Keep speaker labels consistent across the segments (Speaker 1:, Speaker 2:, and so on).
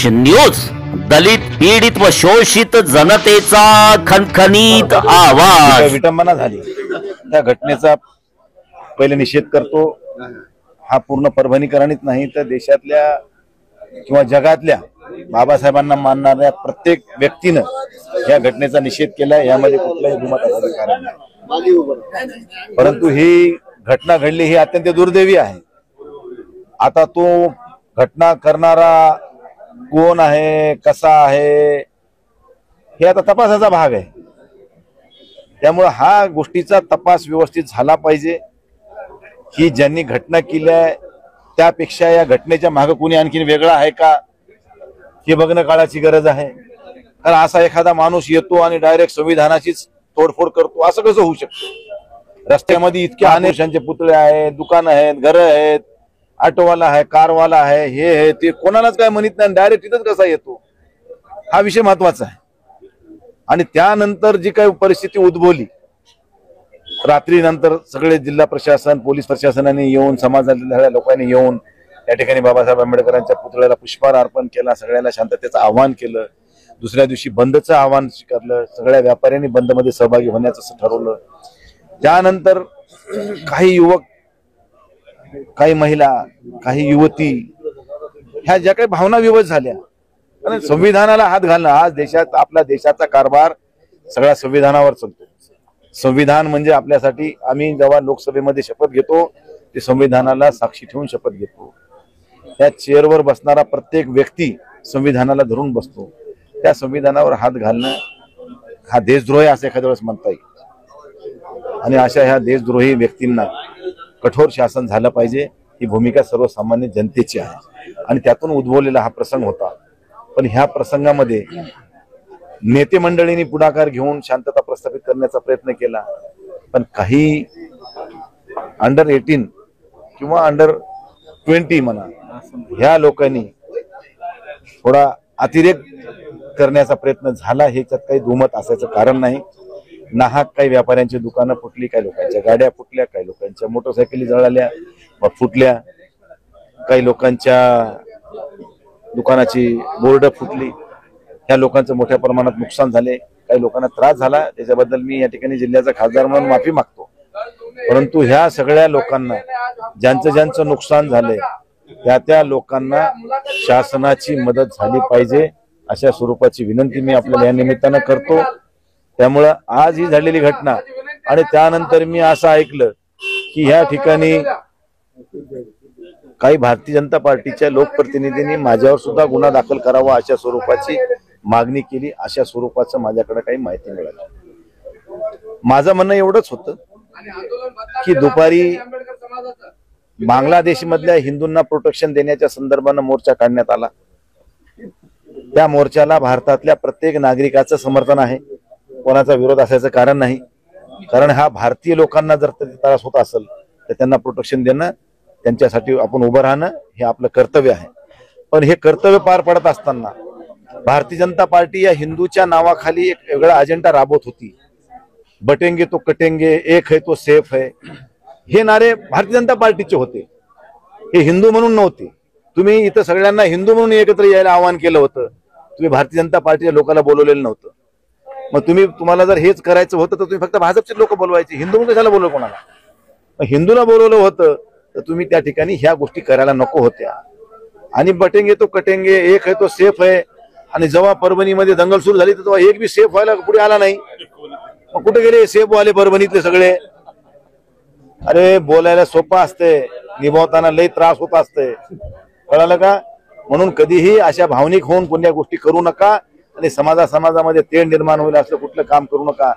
Speaker 1: News, दलित पीडित व शोषित जनतेचा खणखणीत आवाज।
Speaker 2: विटंबना झाली त्या घटनेचा पहिले निषेध करतो। हा पूर्ण परभणीकरणीत नाही तर देशातल्या किंवा जगातल्या बाबासाहेबांना मानणाऱ्या प्रत्येक व्यक्तीनं या घटनेचा निषेध केला। यामध्ये कुठलाही दुमत असण्याचं कारण नाही, परंतु ही घटना घडली ही अत्यंत दुर्दैवी आहे। आता तो घटना करणारा कोण आहे, कसा आहे, हे आता तपासाचा भाग आहे। त्यामुळे हा गोष्टीचा तपास व्यवस्थित झाला पाहिजे की ज्यांनी घटना केली आहे त्यापेक्षा या घटनेच्या मागे कोणी आणखीन वेगळा आहे का हे बघणं काळाची गरज आहे। कारण असा एखादा माणूस येतो आणि डायरेक्ट संविधानाचीच तोडफोड करतो, असं कसं होऊ शकतं? रस्त्यामध्ये इतके अनेकांचे पुतळे आहेत, दुकानं आहेत, घरं आहेत, ऑटोवाला आहे, कारवाला आहे, हे आहे ते, कोणालाच काय म्हणत नाही, डायरेक्ट तिथंच कसा येतो, हा विषय महत्वाचा आहे। आणि त्यानंतर जी काही परिस्थिती उद्भवली रात्री नंतर सगळे जिल्हा प्रशासन, पोलीस प्रशासनाने येऊन, समाजातल्या लोकांनी येऊन या ठिकाणी बाबासाहेब आंबेडकरांच्या पुतळ्याला पुष्पहार अर्पण केला, सगळ्यांना शांततेचं आवाहन केलं। दुसऱ्या दिवशी बंदचं आवाहन स्वीकारलं, सगळ्या व्यापाऱ्यांनी बंदमध्ये सहभागी होण्याचं ठरवलं। त्यानंतर काही युवक, काही महिला, काही युवती ह्या ज्या काही भावना विवश झाल्या आणि संविधानाला हात घालणं, आज देशात आपल्या देशाचा कारभार सगळ्या संविधानावर चालतो। संविधान म्हणजे आपल्यासाठी, आम्ही जेव्हा लोकसभेमध्ये शपथ घेतो ते संविधानाला साक्षी ठेवून शपथ घेतो। त्या चेअरवर बसणारा प्रत्येक व्यक्ती संविधानाला धरून बसतो। त्या संविधानावर हात घालणं हा देशद्रोही असं एखाद्या वेळेस म्हणता येईल। आणि अशा ह्या देशद्रोही व्यक्तींना कठोर शासन झालं पाहिजे, ही भूमिका सर्वसामान्य जनतेची आहे आणि त्यातून उद्भवलेला हा प्रसंग होता। पण ह्या प्रसंगामध्ये नेते मंडळींनी पुढाकार घेऊन शांतता प्रस्थापित करण्याचा प्रयत्न केला, पण काही अंडर 18 किंवा अंडर 20 म्हणा ह्या लोकांनी थोडा अतिरेक करण्याचा प्रयत्न झाला। ह्याच्यात काही दुमत असायचं कारण नाही। नाहक काही व्यापाऱ्यांची दुकानं फुटली, काही लोकांच्या गाड्या फुटल्या, काही लोकांच्या मोटरसायकली जळाल्या व फुटल्या, काही लोकांच्या दुकानाची बोर्ड फुटली, ह्या लोकांचं मोठ्या प्रमाणात नुकसान झाले, काही लोकांना त्रास झाला। त्याच्याबद्दल मी या ठिकाणी जिल्ह्याचा खासदार म्हणून माफी मागतो। परंतु ह्या सगळ्या लोकांना ज्यांचं नुकसान झालंय त्या लोकांना शासनाची मदत झाली पाहिजे, अशा स्वरूपाची विनंती मी आपल्याला या निमित्तानं करतो। त्यामुळं आज ही झालेली घटना आणि त्यानंतर मी असं ऐकलं की ह्या ठिकाणी काही भारतीय जनता पार्टीच्या लोकप्रतिनिधींनी माझ्यावर सुद्धा गुन्हा दाखल करावा अशा स्वरूपाची मागणी केली। अशा स्वरूपाचं माझ्याकडे काही माहिती मिळाली। माझं म्हणणं एवढंच होतं की दुपारी बांगलादेश मधल्या हिंदूंना प्रोटेक्शन देण्याच्या संदर्भानं मोर्चा काढण्यात आला। त्या मोर्चाला भारतातल्या प्रत्येक नागरिकाचं समर्थन आहे, कोणाचा विरोध असायचं कारण नाही। कारण हा भारतीय लोकांना जर त्रास होत असेल तर त्यांना प्रोटेक्शन देणं, त्यांच्यासाठी आपण उभं राहणं हे आपलं कर्तव्य आहे। पण हे कर्तव्य पार पडत असताना भारतीय जनता पार्टी या हिंदूच्या नावाखाली एक वेगळा अजेंडा राबवत होती। बटेंगे तो कटेंगे, एक है तो सेफ है, हे नारे भारतीय जनता पार्टीचे होते, हे हिंदू म्हणून नव्हते। तुम्ही इथं सगळ्यांना हिंदू म्हणून एकत्र यायला आवाहन केलं होतं, तुम्ही भारतीय जनता पार्टीच्या लोकांना बोलवलेलं नव्हतं। मग तुम्हाला जर हेच करायचं होतं तर तुम्ही फक्त भाजपचे लोक बोलवायचे, हिंदू म्हणून कशाला बोलवलं कोणाला? मग हिंदूला बोलवलं होतं तर तुम्ही त्या ठिकाणी ह्या गोष्टी करायला नको होत्या। आणि बटेंगे तो कटेंगे, एक है तो सेफ है, आणि जेव्हा परभणीमध्ये दंगल सुरू झाली तर तेव्हा एक बी सेफ व्हायला पुढे आला नाही। मग कुठे गेले सेफ वाले परभणीतले सगळे? अरे बोलायला सोपं असते, निभावताना लई त्रास होत असते, कळालं का? म्हणून कधीही अशा भावनिक होऊन कोणत्या गोष्टी करू नका आणि समाजामध्ये तेढ निर्माण होईल असं कुठलं काम करू नका।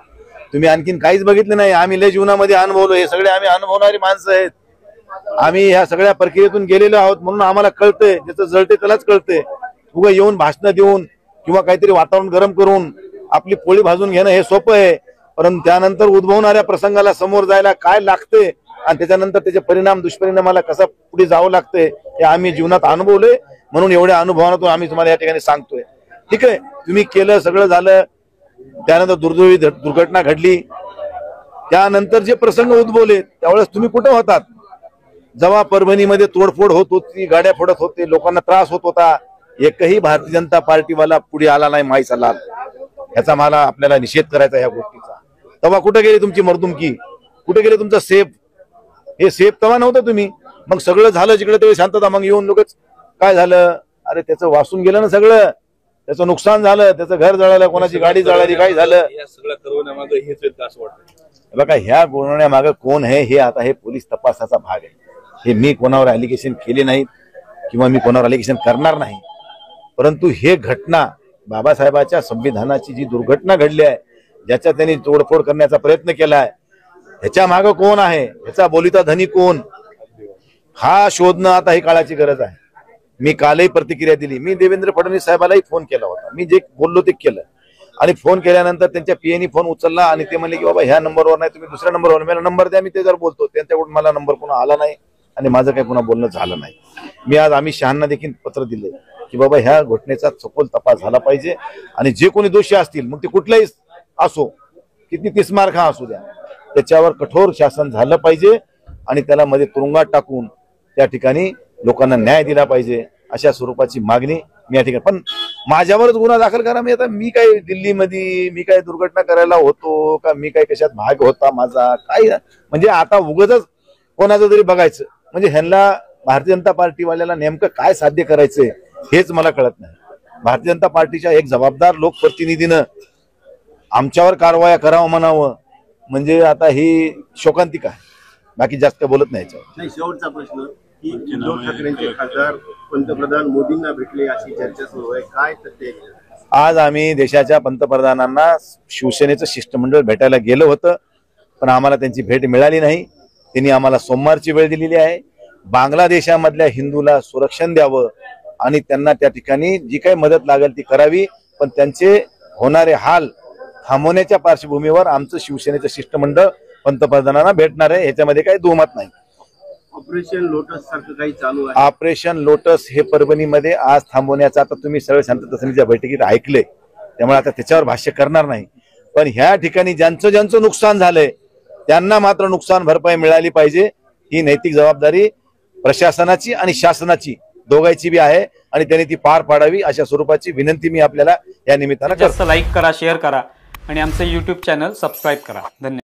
Speaker 2: तुम्ही आणखीन काहीच बघितलं नाही, आम्ही लय जीवनामध्ये अनुभवलो, हे सगळे आम्ही अनुभवणारी माणसं आहेत। आम्ही ह्या सगळ्या प्रक्रियेतून गेलेलो आहोत म्हणून आम्हाला कळतंय, ज्याचं जळते त्यालाच कळतंय। उगा येऊन भाषणं देऊन किंवा काहीतरी वातावरण गरम करून आपली पोळी भाजून घेणं हे सोपं आहे, परंतु त्यानंतर उद्भवणाऱ्या प्रसंगाला समोर जायला काय लागते आणि त्याच्यानंतर त्याचे परिणाम, दुष्परिणामाला कसा पुढे जावं लागते हे आम्ही जीवनात अनुभवले। म्हणून एवढ्या अनुभवातून आम्ही तुम्हाला या ठिकाणी सांगतोय। ठीक आहे, तुम्ही केलं, सगळं झालं, त्यानंतर दुर्दैवी दुर्घटना घडली, त्यानंतर जे प्रसंग उद्भवले त्यावेळेस तुम्ही कुठे होतात? जेव्हा परभणीमध्ये तोडफोड होत होती, गाड्या फोडत होते, लोकांना त्रास होत होता, एकही भारतीय जनता पार्टीवाला पुढे आला नाही माईचा लाल, ह्याचा मला आपल्याला निषेध करायचा ह्या गोष्टीचा. तेव्हा कुठे गेली तुमची मर्दुमकी, कुठे गेले तुमचं सेफ? हे सेफ तेव्हा नव्हतं तुम्ही. मग सगळं झालं जिकडे तेव्हा शांतता, मग येऊन लोकच काय झालं, अरे त्याचं वासून गेलं ना सगळं, त्याचं नुकसान झालं, त्याचं घर जळालं, कोणाची गाडी जळाली, काय झालं.
Speaker 3: या सगळ्या करवण्यामागे हेच आहेत असं वाटतं.
Speaker 2: बघा ह्या गोळण्यामागे कोण आहे हे आता हे पोलीस तपासाचा भाग आहे. हे मी कोणावर ॲलिगेशन केले नाहीत किंवा मी कोणावर ॲलिगेशन करणार नाही, परंतु हे घटना बाबासाहेबांच्या संविधानाची जी दुर्घटना घडली आहे, ज्याच्या त्यांनी तोडफोड करण्याचा प्रयत्न केला आहे, ह्याच्या मागे कोण आहे, ह्याचा बोलीचा धनी कोण, हा शोधणं आता ही काळाची गरज आहे. मी कालही प्रतिक्रिया दिली. मी देवेंद्र फडणवीस साहेबांनाही फोन केला होता. मी जे बोललो ते केलं आणि फोन केल्यानंतर त्यांच्या पीएनी फोन उचलला आणि ते म्हणले की बाबा ह्या नंबरवर नाही, तुम्ही दुसऱ्या नंबरवर, मला नंबर द्या, मी त्याच्यावर बोलतो. त्यांच्याकडून मला नंबर पुन्हा आला नाही आणि माझं काही पुन्हा बोलणं झालं नाही. मी आज अमित शहांना देखील पत्र दिले की बाबा ह्या घटनेचा सखोल तपास झाला पाहिजे आणि जे कोणी दोषी असतील, मग ते कुठलाही असो, किती 30 मार्क असू द्या, त्याच्यावर कठोर शासन झालं पाहिजे आणि त्याला मध्ये तुरुंगात टाकून त्या ठिकाणी लोकांना न्याय दिला पाहिजे, अशा स्वरूपाची मागणी मी या ठिकाणी. पण माझ्यावरच गुन्हा दाखल करा. मी काय दिल्लीमध्ये मी काय दुर्घटना करायला होतो का, मी काय कशात भाग होता माझा काय, म्हणजे आता उगाचच कोणाचं तरी बघायचं. म्हणजे ह्यांना भारतीय जनता पार्टीवाल्याला नेमकं काय साध्य करायचंय हेच मला कळत नाही. भारतीय जनता पार्टीच्या एक जबाबदार लोकप्रतिनिधीनं आमच्यावर कारवाया करावं म्हणावं म्हणजे आता ही शोकांतिका आहे. बाकी जास्त बोलत नाही.
Speaker 4: शेवटचा प्रश्न की उद्धव ठाकरेंचे खासदार पंतप्रधान मोदींना भेटले अशी चर्चा सुरू आहे, काय तथ्य?
Speaker 2: आज आम्ही देशाच्या पंतप्रधानांना शिवसेनेचं शिष्टमंडळ भेटायला गेलं होतं, पण आम्हाला त्यांची भेट मिळाली नाही. त्यांनी आम्हाला सोमवारची वेळ दिलेली आहे. बांगलादेशामधल्या हिंदूला संरक्षण द्यावं आणि त्यांना त्या ठिकाणी जी काही मदत लागेल ती करावी, पण त्यांचे होणारे हाल थांबवण्याच्या पार्श्वभूमीवर आमचं शिवसेनेचं शिष्टमंडळ पंतप्रधानांना भेटणार आहे, ह्याच्यामध्ये काही दुमत नाही.
Speaker 4: ऑपरेशन लोटस सारखं काही चालू आहे?
Speaker 2: ऑपरेशन लोटस हे परभणीमध्ये आज थांबवण्याचं आता तुम्ही सगळे शांतता समितीच्या बैठकीत ऐकले, त्यामुळे आता त्याच्यावर भाष्य करणार नाही. पण ह्या ठिकाणी ज्यांचं नुकसान झालंय त्यांना मात्र नुकसान भरपाई मिळाली पाहिजे. ही नैतिक जबाबदारी प्रशासनाची आणि शासनाची दोघांची बी आहे आणि त्यांनी ती पार पाडावी, अशा स्वरूपाची विनंती मी आपल्याला या निमित्तानं करतो.
Speaker 5: लाईक करा, शेअर करा आणि आमचं YouTube चॅनल सबस्क्राईब करा. धन्यवाद.